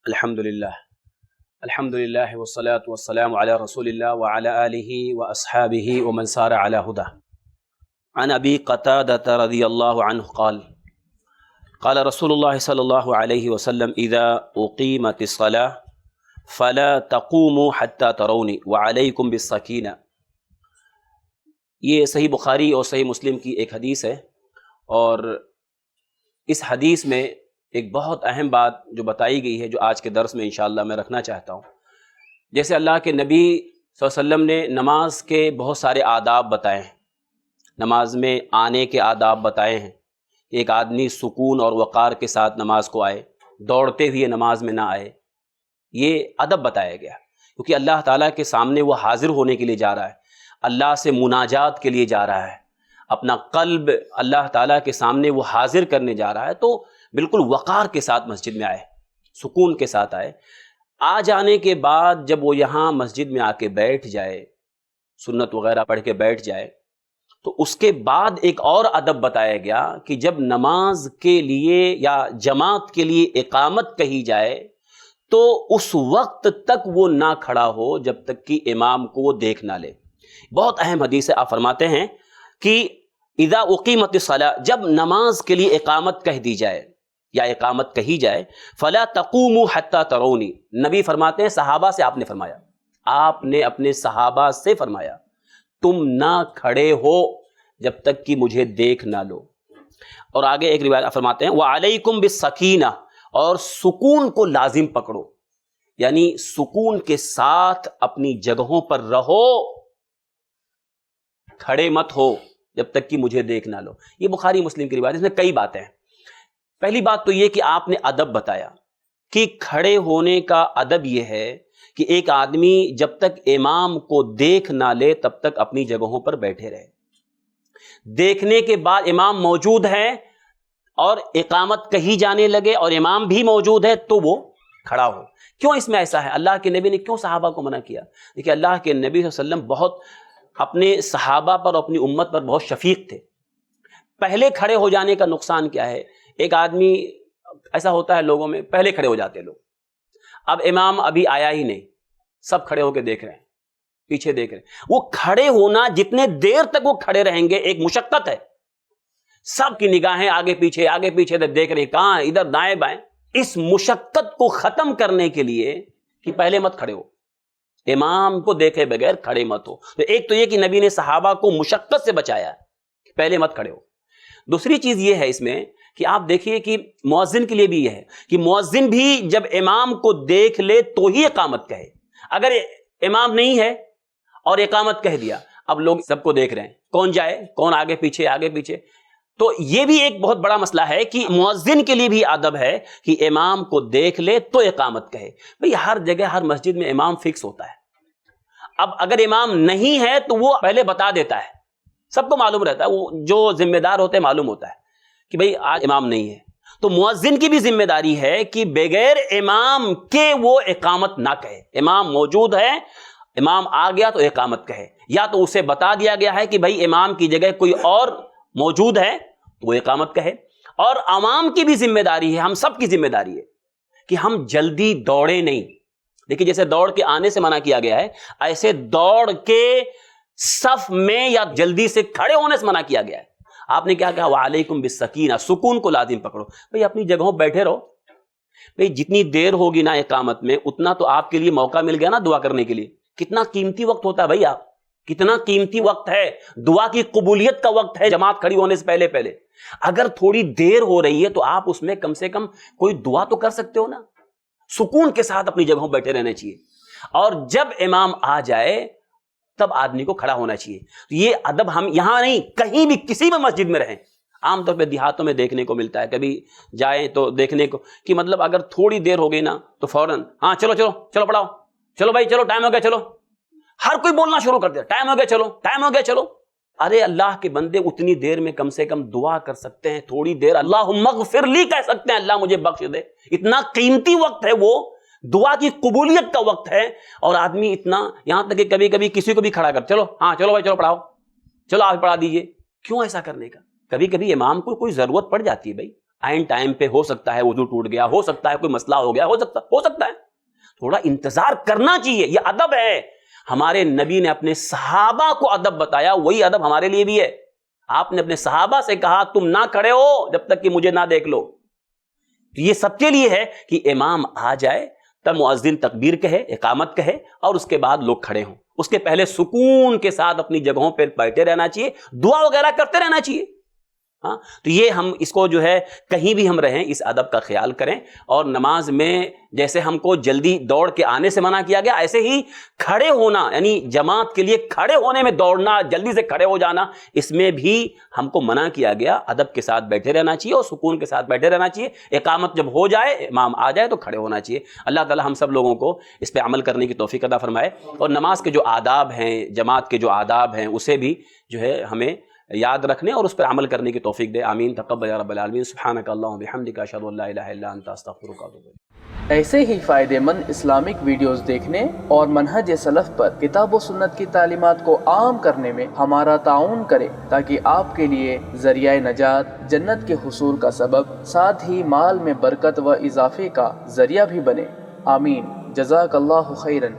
الحمدللہ والصلاة والسلام علی رسول اللہ وعلی آلہ واصحابہ ومن سار علی ہدہ. عن ابی قتادہ رضی اللہ عنہ قال قال رسول اللہ صلی اللہ علیہ وسلم اذا اقیمت الصلاة فلا تقوموا حتى ترونی وعلیکم بالسکینہ. یہ صحیح بخاری اور صحیح مسلم کی ایک حدیث ہے، اور اس حدیث میں ایک بہت اہم بات جو بتائی گئی ہے جو آج کے درس میں انشاءاللہ میں رکھنا چاہتا ہوں. جیسے اللہ کے نبی صلی اللہ علیہ وسلم نے نماز کے بہت سارے آداب بتائے ہیں، نماز میں آنے کے آداب بتائے ہیں کہ ایک آدمی سکون اور وقار کے ساتھ نماز کو آئے، دوڑتے ہوئے نماز میں نہ آئے. یہ ادب بتایا گیا کیونکہ اللہ تعالیٰ کے سامنے وہ حاضر ہونے کے لیے جا رہا ہے، اللہ سے مناجات کے لیے جا رہا ہے، اپنا قلب اللہ تعالیٰ کے سامنے وہ حاضر کرنے جا رہا ہے. تو بالکل وقار کے ساتھ مسجد میں آئے، سکون کے ساتھ آئے. آ جانے کے بعد جب وہ یہاں مسجد میں آ کے بیٹھ جائے، سنت وغیرہ پڑھ کے بیٹھ جائے، تو اس کے بعد ایک اور ادب بتایا گیا کہ جب نماز کے لیے یا جماعت کے لیے اقامت کہی جائے تو اس وقت تک وہ نہ کھڑا ہو جب تک کہ امام کو وہ دیکھ نہ لے. بہت اہم حدیث ہے. آپ فرماتے ہیں کہ اذا اقیمت الصلاۃ، جب نماز کے لیے اقامت کہہ دی جائے یا اقامت کہی جائے، فلا تقوموا حتی ترونی. نبی فرماتے ہیں، صحابہ سے آپ نے فرمایا، آپ نے اپنے صحابہ سے فرمایا تم نہ کھڑے ہو جب تک کہ مجھے دیکھ نہ لو. اور آگے ایک روایت فرماتے ہیں وعلیکم بالسکینہ، اور سکون کو لازم پکڑو، یعنی سکون کے ساتھ اپنی جگہوں پر رہو، کھڑے مت ہو جب تک کہ مجھے دیکھ نہ لو. یہ بخاری مسلم کی روایت، اس میں کئی باتیں ہیں. پہلی بات تو یہ کہ آپ نے ادب بتایا کہ کھڑے ہونے کا ادب یہ ہے کہ ایک آدمی جب تک امام کو دیکھ نہ لے تب تک اپنی جگہوں پر بیٹھے رہے. دیکھنے کے بعد امام موجود ہے اور اقامت کہی جانے لگے اور امام بھی موجود ہے تو وہ کھڑا ہو. کیوں اس میں ایسا ہے؟ اللہ کے نبی نے کیوں صحابہ کو منع کیا؟ دیکھیے، اللہ کے نبی صلی اللہ علیہ وسلم بہت اپنے صحابہ پر اور اپنی امت پر بہت شفیق تھے. پہلے کھڑے ہو جانے کا نقصان کیا ہے؟ ایک آدمی ایسا ہوتا ہے لوگوں میں، پہلے کھڑے ہو جاتے لوگ، اب امام ابھی آیا ہی نہیں، سب کھڑے ہو کے دیکھ رہے ہیں، پیچھے دیکھ رہے ہیں. وہ کھڑے ہونا، جتنے دیر تک وہ کھڑے رہیں گے ایک مشقت ہے. سب کی نگاہیں آگے پیچھے دیکھ رہے ہیں، کہاں، ادھر دائیں بائیں. اس مشقت کو ختم کرنے کے لیے کہ پہلے مت کھڑے ہو، امام کو دیکھے بغیر کھڑے مت ہو. تو ایک تو یہ کہ نبی نے صحابہ کو مشقت سے بچایا کہ پہلے مت کھڑے ہو. دوسری چیز یہ ہے اس میں کہ آپ دیکھیے کہ مؤذن کے لیے بھی یہ ہے کہ مؤذن بھی جب امام کو دیکھ لے تو ہی اقامت کہے. اگر امام نہیں ہے اور اقامت کہہ دیا، اب لوگ سب کو دیکھ رہے ہیں، کون جائے، کون آگے پیچھے. تو یہ بھی ایک بہت بڑا مسئلہ ہے کہ مؤذن کے لیے بھی ادب ہے کہ امام کو دیکھ لے تو اقامت کہے. بھئی ہر جگہ ہر مسجد میں امام فکس ہوتا ہے. اب اگر امام نہیں ہے تو وہ پہلے بتا دیتا ہے، سب کو معلوم رہتا ہے، وہ جو ذمہ دار ہوتے ہیں معلوم ہوتا ہے کہ بھئی آج امام نہیں ہے. تو مؤذن کی بھی ذمہ داری ہے کہ بغیر امام کے وہ اقامت نہ کہے. امام موجود ہے، امام آ گیا تو اقامت کہے، یا تو اسے بتا دیا گیا ہے کہ بھئی امام کی جگہ کوئی اور موجود ہے تو وہ اقامت کہے. اور عوام کی بھی ذمہ داری ہے، ہم سب کی ذمہ داری ہے کہ ہم جلدی دوڑے نہیں. دیکھیے، جیسے دوڑ کے آنے سے منع کیا گیا ہے، ایسے دوڑ کے صف میں یا جلدی سے کھڑے ہونے سے منع کیا گیا ہے. آپ نے کیا کہا؟ وعلیکم بالسکینہ، سکون کو لازم پکڑو. بھئی اپنی جگہوں بیٹھے رہو. بھئی جتنی دیر ہوگی نا اقامت میں اتنا تو آپ کے لیے موقع مل گیا نا دعا کرنے کے لیے. کتنا قیمتی وقت ہوتا ہے بھئی، آپ کتنا قیمتی وقت ہے، دعا کی قبولیت کا وقت ہے جماعت کھڑی ہونے سے پہلے. اگر تھوڑی دیر ہو رہی ہے تو آپ اس میں کم سے کم کوئی دعا تو کر سکتے ہو نا. سکون کے ساتھ اپنی جگہوں بیٹھے رہنا چاہیے، اور جب امام آ جائے تب آدمی کو کھڑا ہونا چاہیے. تو یہ ادب ہم یہاں نہیں، کہیں بھی کسی بھی مسجد میں رہیں. عام طور پہ دیہاتوں میں دیکھنے کو ملتا ہے، کبھی جائیں تو دیکھنے کو کہ مطلب اگر تھوڑی دیر ہو گئی نا تو فوراً ہاں چلو پڑھاؤ، چلو بھائی چلو، ٹائم ہو گیا، چلو. ہر کوئی بولنا شروع کر دیا، ٹائم ہو گیا چلو. ارے اللہ کے بندے، اتنی دیر میں کم سے کم دعا کر سکتے ہیں. تھوڑی دیر اللہم اغفر لی کہہ سکتے ہیں، اللہ مجھے بخش دے. اتنا قیمتی وقت ہے، وہ دعا کی قبولیت کا وقت ہے. اور آدمی اتنا، یہاں تک کہ کبھی کبھی کسی کو بھی کھڑا کر، چلو بھائی چلو پڑھاؤ، چلو آپ پڑھا دیجئے. کیوں ایسا کرنے کا؟ کبھی کبھی امام کو کوئی ضرورت پڑ جاتی ہے بھائی. عین ٹائم پہ ہو سکتا ہے وضو ٹوٹ گیا، ہو سکتا ہے کوئی مسئلہ ہو گیا، ہو سکتا ہے، تھوڑا انتظار کرنا چاہیے، یہ ادب ہے۔ ہمارے نبی نے اپنے صحابہ کو ادب بتایا، وہی ادب ہمارے لیے بھی ہے۔ آپ نے اپنے صحابہ سے کہا تم نہ کھڑے ہو جب تک کہ مجھے نہ دیکھ لو۔ تو یہ سب کے لیے ہے کہ امام آ جائے تب مؤذن تکبیر کہے، اقامت کہے، اور اس کے بعد لوگ کھڑے ہوں۔ اس کے پہلے سکون کے ساتھ اپنی جگہوں پہ بیٹھے رہنا چاہیے، دعا وغیرہ کرتے رہنا چاہیے۔ ہاں، تو یہ ہم اس کو جو ہے کہیں بھی ہم رہیں اس ادب کا خیال کریں، اور نماز میں جیسے ہم کو جلدی دوڑ کے آنے سے منع کیا گیا، ایسے ہی کھڑے ہونا، یعنی جماعت کے لیے کھڑے ہونے میں دوڑنا، جلدی سے کھڑے ہو جانا، اس میں بھی ہم کو منع کیا گیا۔ ادب کے ساتھ بیٹھے رہنا چاہیے اور سکون کے ساتھ بیٹھے رہنا چاہیے۔ اقامت جب ہو جائے، امام آ جائے تو کھڑے ہونا چاہیے۔ اللہ تعالی ہم سب لوگوں کو اس پہ عمل کرنے کی توفیق عطا فرمائے، اور نماز کے جو آداب ہیں، جماعت کے جو آداب ہیں، اسے بھی جو ہے ہمیں یاد رکھنے اور اس پر عمل کرنے کی توفیق دے۔ آمین، تقبل یا رب العالمین۔ سبحانک اللہم بحمدک، اشہد ان لا الہ الا انت، استغفرک و اتوب الیک۔ ایسے ہی فائدہ مند اسلامک ویڈیوز دیکھنے اور منہج سلف پر کتاب و سنت کی تعلیمات کو عام کرنے میں ہمارا تعاون کریں، تاکہ آپ کے لیے ذریعہ نجات، جنت کے حصول کا سبب، ساتھ ہی مال میں برکت و اضافے کا ذریعہ بھی بنے۔ آمین، جزاک اللہ خیرن۔